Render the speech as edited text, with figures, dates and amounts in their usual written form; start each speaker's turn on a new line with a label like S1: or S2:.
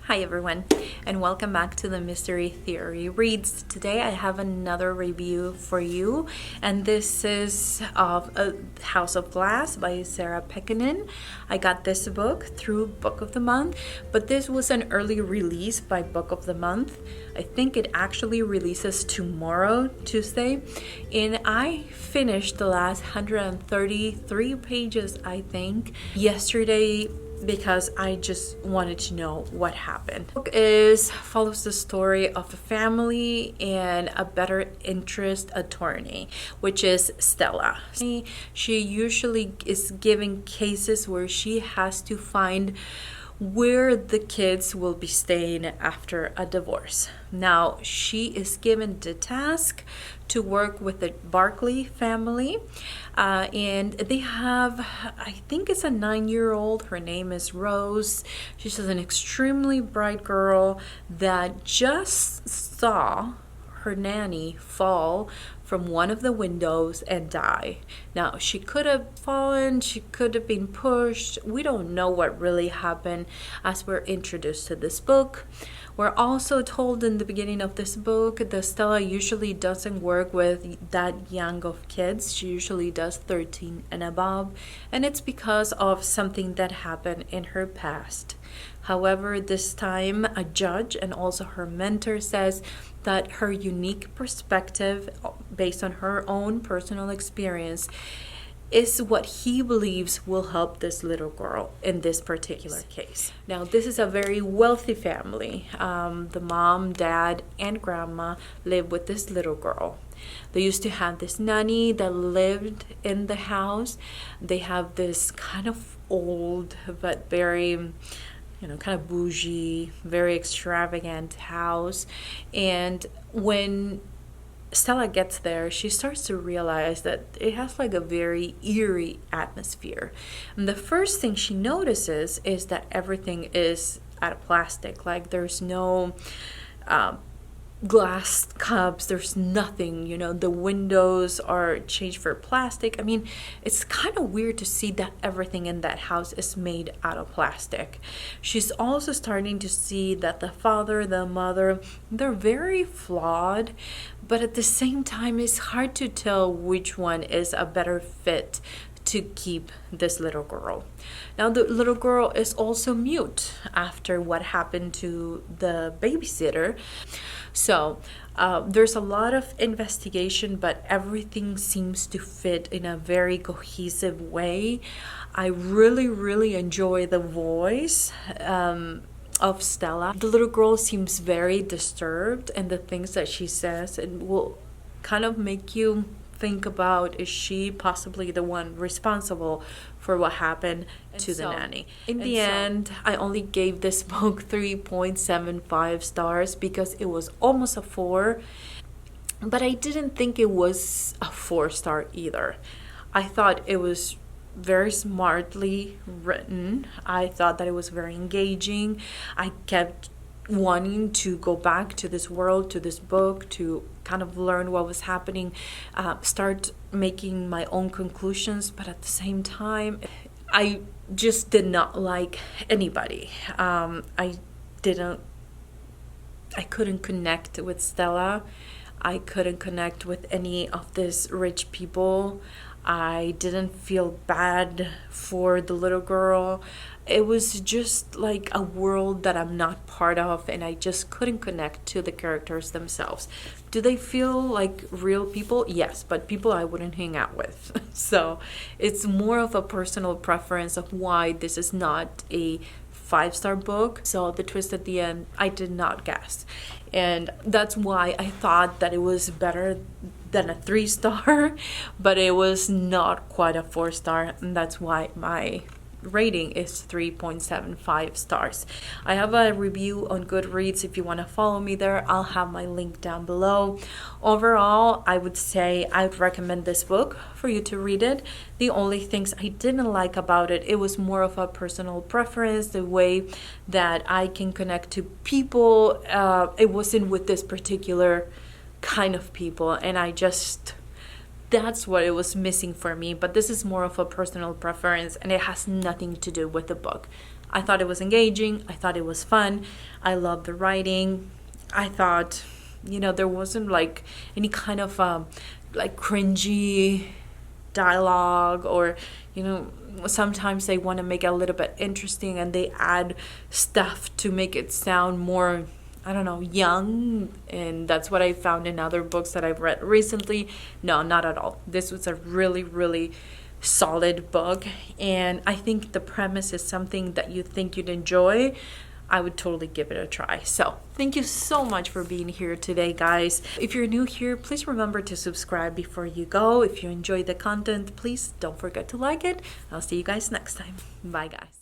S1: Hi everyone, and welcome back to the Mystery Theory Reads. Today I have another review for you, and this is of House of Glass by Sarah Pekkanen. I got this book through Book of the Month, but this was an early release by Book of the Month. I think it actually releases tomorrow, Tuesday, and I finished the last 133 pages, I think, yesterday, because I just wanted to know what happened. The book follows the story of a family and a better interest attorney, which is Stella. She usually is given cases where she has to find where the kids will be staying after a divorce. Now, she is given the task to work with the Barkley family, and they have, I think it's a 9-year-old. Her name is Rose. She's an extremely bright girl that just saw her nanny fall from one of the windows and die. Now, she could have fallen, she could have been pushed. We don't know what really happened as we're introduced to this book. We're also told in the beginning of this book that Stella usually doesn't work with that young of kids. She usually does 13 and above, and it's because of something that happened in her past. However, this time a judge and also her mentor says that her unique perspective based on her own personal experience is what he believes will help this little girl in this particular case. Now, this is a very wealthy family. The mom, dad, and grandma live with this little girl. They used to have this nanny that lived in the house. They have this kind of old but very kind of bougie, very extravagant house. And when Stella gets there, she starts to realize that it has like a very eerie atmosphere. And the first thing she notices is that everything is out of plastic. Like there's no glass cups, there's nothing, the windows are changed for plastic. I mean, it's kind of weird to see that everything in that house is made out of plastic. She's also starting to see that the father, the mother, they're very flawed, but at the same time it's hard to tell which one is a better fit to keep this little girl. Now, the little girl is also mute after what happened to the babysitter. So there's a lot of investigation, but everything seems to fit in a very cohesive way. I really enjoy the voice of Stella. The little girl seems very disturbed, and the things that she says, and will kind of make you think about, is she possibly the one responsible for what happened to the nanny? In the end, I only gave this book 3.75 stars because it was almost a 4, but I didn't think it was a 4-star either. I thought it was very smartly written. I thought that it was very engaging. I kept wanting to go back to this world, to this book, to kind of learn what was happening, start making my own conclusions, but at the same time, I just did not like anybody. I couldn't connect with Stella. I couldn't connect with any of these rich people. I didn't feel bad for the little girl. It was just like a world that I'm not part of, and I just couldn't connect to the characters themselves. Do they feel like real people? Yes, but people I wouldn't hang out with. So it's more of a personal preference of why this is not a 5-star book. So the twist at the end, I did not guess. And that's why I thought that it was better than a 3-star, but it was not quite a 4-star, and that's why my rating is 3.75 stars. I have a review on Goodreads if you want to follow me there. I'll have my link down below. Overall, I would say I'd recommend this book for you to read it. The only things I didn't like about it, it was more of a personal preference, the way that I can connect to people. It wasn't with this particular kind of people, and that's what it was missing for me. But this is more of a personal preference, and it has nothing to do with the book. I thought it was engaging. I thought it was fun. I loved the writing. I thought, there wasn't like any kind of like cringy dialogue, or sometimes they want to make it a little bit interesting and they add stuff to make it sound more, I don't know, young. And that's what I found in other books that I've read recently. No, not at all. This was a really, really solid book, and I think the premise is something that you think you'd enjoy. I would totally give it a try. So thank you so much for being here today, guys. If you're new here, please remember to subscribe before you go. If you enjoy the content, please don't forget to like it. I'll see you guys next time. Bye, guys.